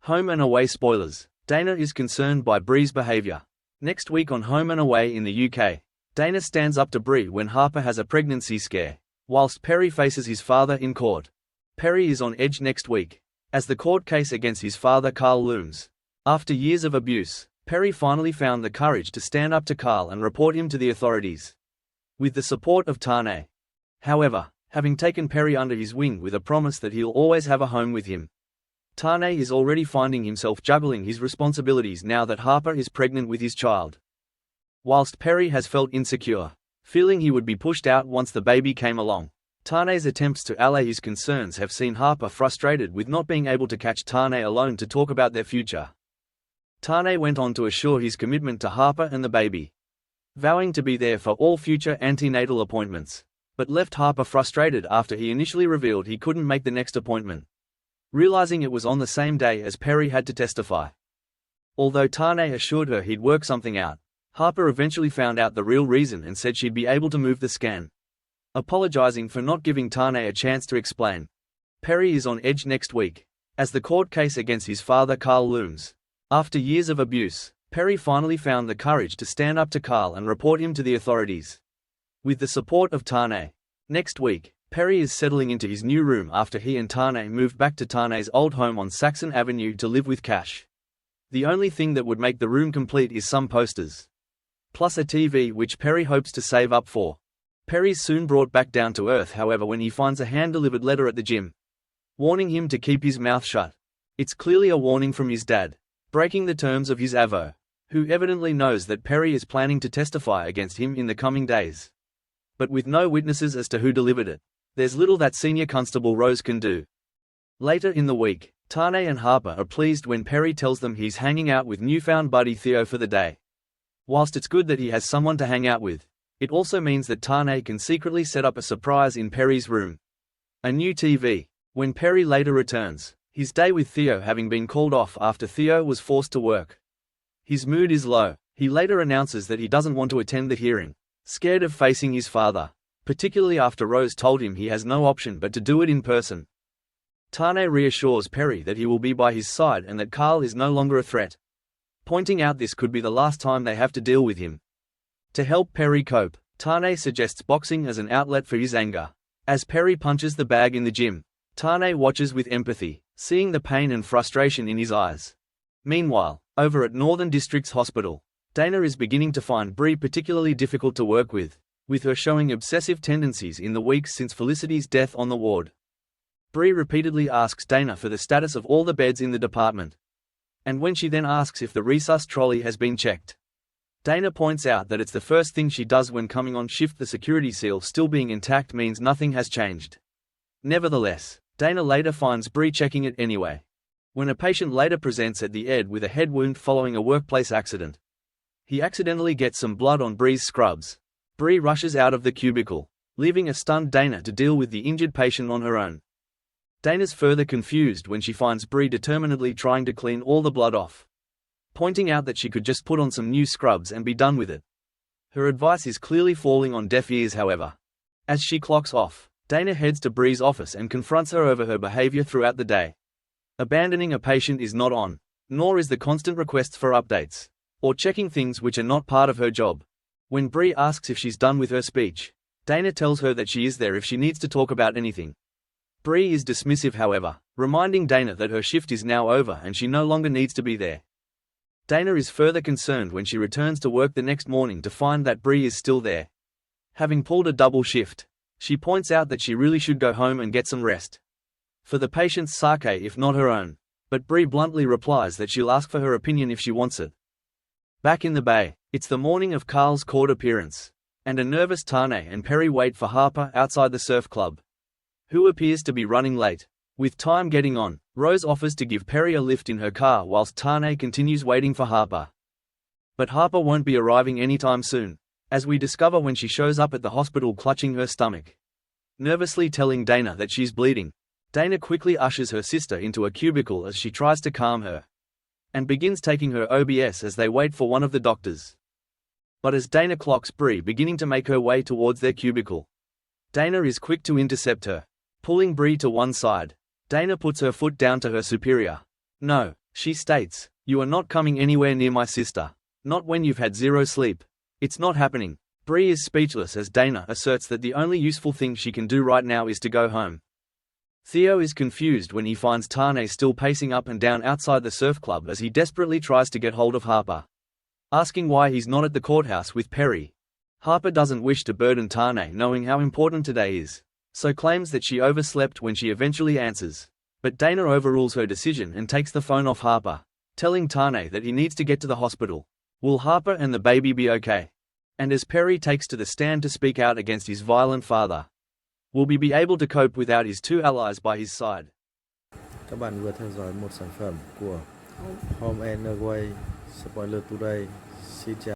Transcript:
Home and away spoilers. Dana is concerned by Bree's behaviour. Next week on Home and Away in the UK, Dana stands up to Bree when Harper has a pregnancy scare, whilst Perri faces his father in court. Perri is on edge next week, as the court case against his father Carl looms. After years of abuse, Perri finally found the courage to stand up to Carl and report him to the authorities, with the support of Tane. However, having taken Perri under his wing with a promise that he'll always have a home with him, Tane is already finding himself juggling his responsibilities now that Harper is pregnant with his child. Whilst Perri has felt insecure, feeling he would be pushed out once the baby came along, Tane's attempts to allay his concerns have seen Harper frustrated with not being able to catch Tane alone to talk about their future. Tane went on to assure his commitment to Harper and the baby, vowing to be there for all future antenatal appointments, but left Harper frustrated after he initially revealed he couldn't make the next appointment, realizing it was on the same day as Perri had to testify. Although Tane assured her he'd work something out, Harper eventually found out the real reason and said she'd be able to move the scan, apologizing for not giving Tane a chance to explain. Perri is on edge next week, as the court case against his father Carl looms. After years of abuse, Perri finally found the courage to stand up to Carl and report him to the authorities, with the support of Tane. Next week, Perri is settling into his new room after he and Tane moved back to Tane's old home on Saxon Avenue to live with Cash. The only thing that would make the room complete is some posters, plus a TV which Perri hopes to save up for. Perri's soon brought back down to earth however when he finds a hand-delivered letter at the gym, warning him to keep his mouth shut. It's clearly a warning from his dad, breaking the terms of his avo, who evidently knows that Perri is planning to testify against him in the coming days. But with no witnesses as to who delivered it, there's little that Senior Constable Rose can do. Later in the week, Tane and Harper are pleased when Perri tells them he's hanging out with newfound buddy Theo for the day. Whilst it's good that he has someone to hang out with, it also means that Tane can secretly set up a surprise in Perri's room, a new TV. When Perri later returns, his day with Theo having been called off after Theo was forced to work, his mood is low. He later announces that he doesn't want to attend the hearing, scared of facing his father, particularly after Rose told him he has no option but to do it in person. Tane reassures Perri that he will be by his side and that Carl is no longer a threat, pointing out this could be the last time they have to deal with him. To help Perri cope, Tane suggests boxing as an outlet for his anger. As Perri punches the bag in the gym, Tane watches with empathy, seeing the pain and frustration in his eyes. Meanwhile, over at Northern District's hospital, Dana is beginning to find Bree particularly difficult to work with her showing obsessive tendencies in the weeks since Felicity's death on the ward. Bree repeatedly asks Dana for the status of all the beds in the department, and when she then asks if the resus trolley has been checked, Dana points out that it's the first thing she does when coming on shift. The security seal still being intact means nothing has changed. Nevertheless, Dana later finds Bree checking it anyway. When a patient later presents at the ED with a head wound following a workplace accident, he accidentally gets some blood on Bree's scrubs. Bree rushes out of the cubicle, leaving a stunned Dana to deal with the injured patient on her own. Dana's further confused when she finds Bree determinedly trying to clean all the blood off, pointing out that she could just put on some new scrubs and be done with it. Her advice is clearly falling on deaf ears however. As she clocks off, Dana heads to Bree's office and confronts her over her behavior throughout the day. Abandoning a patient is not on, nor is the constant requests for updates, or checking things which are not part of her job. When Bree asks if she's done with her speech, Dana tells her that she is there if she needs to talk about anything. Bree is dismissive however, reminding Dana that her shift is now over and she no longer needs to be there. Dana is further concerned when she returns to work the next morning to find that Bree is still there, having pulled a double shift. She points out that she really should go home and get some rest, for the patient's sake if not her own, but Bree bluntly replies that she'll ask for her opinion if she wants it. Back in the Bay, it's the morning of Carl's court appearance, and a nervous Tane and Perri wait for Harper outside the surf club, who appears to be running late. With time getting on, Rose offers to give Perri a lift in her car whilst Tane continues waiting for Harper. But Harper won't be arriving anytime soon, as we discover when she shows up at the hospital clutching her stomach, nervously telling Dana that she's bleeding. Dana quickly ushers her sister into a cubicle as she tries to calm her, and begins taking her OBS as they wait for one of the doctors. But as Dana clocks Bree beginning to make her way towards their cubicle, Dana is quick to intercept her, pulling Bree to one side. Dana puts her foot down to her superior. No, She states, "You are not coming anywhere near my sister. Not when you've had zero sleep. It's not happening." Bree is speechless as Dana asserts that the only useful thing she can do right now is to go home. Theo is confused when he finds Tane still pacing up and down outside the surf club as he desperately tries to get hold of Harper, asking why he's not at the courthouse with Perri. Harper doesn't wish to burden Tane knowing how important today is, so claims that she overslept when she eventually answers. But Dana overrules her decision and takes the phone off Harper, telling Tane that he needs to get to the hospital. Will Harper and the baby be okay? And as Perri takes to the stand to speak out against his violent father, will he be able to cope without his two allies by his side? Các bạn vừa theo dõi một sản phẩm của Home and Away Spoiler Today. Xin chào.